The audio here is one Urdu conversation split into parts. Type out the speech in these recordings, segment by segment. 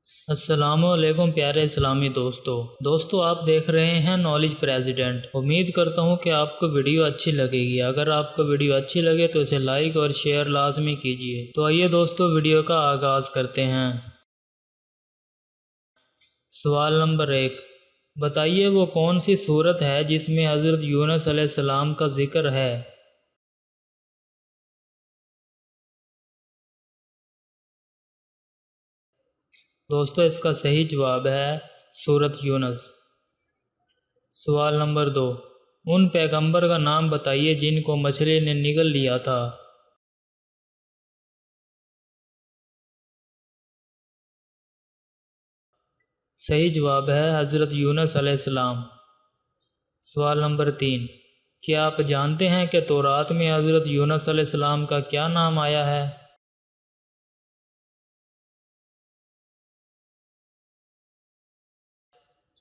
السلام علیکم پیارے اسلامی دوستو آپ دیکھ رہے ہیں نالج پریزیڈنٹ۔ امید کرتا ہوں کہ آپ کو ویڈیو اچھی لگے گی۔ اگر آپ کو ویڈیو اچھی لگے تو اسے لائک اور شیئر لازمی کیجیے۔ تو آئیے دوستو ویڈیو کا آغاز کرتے ہیں۔ سوال نمبر 1، بتائیے وہ کون سی سورت ہے جس میں حضرت یونس علیہ السلام کا ذکر ہے؟ دوستو اس کا صحیح جواب ہے سورت یونس۔ سوال نمبر 2، ان پیغمبر کا نام بتائیے جن کو مچھلی نے نگل لیا تھا۔ صحیح جواب ہے حضرت یونس علیہ السلام۔ سوال نمبر 3، کیا آپ جانتے ہیں کہ تورات میں حضرت یونس علیہ السلام کا کیا نام آیا ہے؟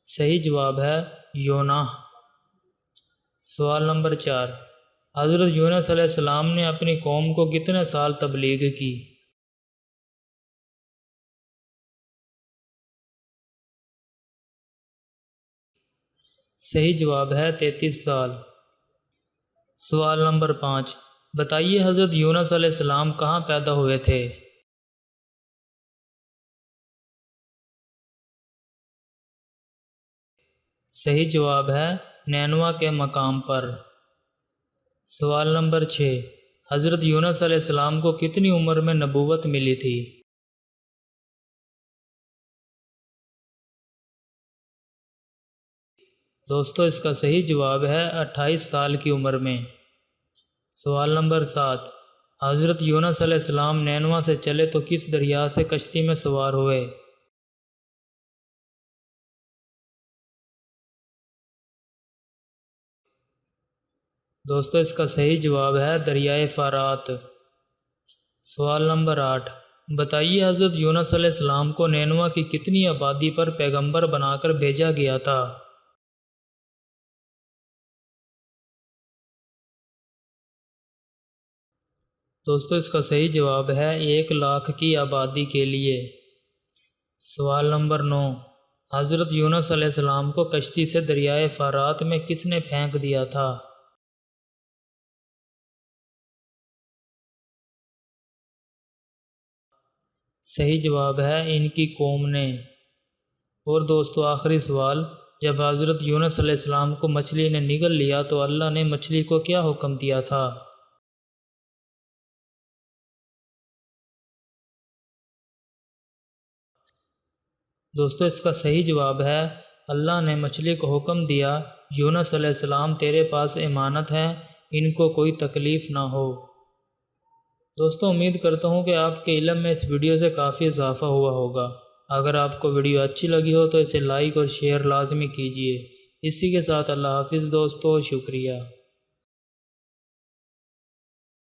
صحیح جواب ہے یوناہ۔ سوال نمبر 4، حضرت یونس علیہ السلام نے اپنی قوم کو کتنے سال تبلیغ کی؟ صحیح جواب ہے 33 سال۔ سوال نمبر 5، بتائیے حضرت یونس علیہ السلام کہاں پیدا ہوئے تھے؟ صحیح جواب ہے نینوا کے مقام پر۔ سوال نمبر 6، حضرت یونس علیہ السلام کو کتنی عمر میں نبوت ملی تھی؟ دوستو اس کا صحیح جواب ہے 28 سال کی عمر میں۔ سوال نمبر 7، حضرت یونس علیہ السلام نینوا سے چلے تو کس دریا سے کشتی میں سوار ہوئے؟ دوستو اس کا صحیح جواب ہے دریائے فرات۔ سوال نمبر 8، بتائیے حضرت یونس علیہ السلام کو نینوا کی کتنی آبادی پر پیغمبر بنا کر بھیجا گیا تھا؟ دوستو اس کا صحیح جواب ہے 1,00,000 کی آبادی کے لیے۔ سوال نمبر 9، حضرت یونس علیہ السلام کو کشتی سے دریائے فرات میں کس نے پھینک دیا تھا؟ صحیح جواب ہے ان کی قوم نے۔ اور دوستو آخری سوال، جب حضرت یونس علیہ السلام کو مچھلی نے نگل لیا تو اللہ نے مچھلی کو کیا حکم دیا تھا؟ دوستو اس کا صحیح جواب ہے اللہ نے مچھلی کو حکم دیا یونس علیہ السلام تیرے پاس امانت ہے، ان کو کوئی تکلیف نہ ہو۔ دوستو امید کرتا ہوں کہ آپ کے علم میں اس ویڈیو سے کافی اضافہ ہوا ہوگا۔ اگر آپ کو ویڈیو اچھی لگی ہو تو اسے لائک اور شیئر لازمی کیجیے۔ اسی کے ساتھ اللہ حافظ دوستو، شکریہ۔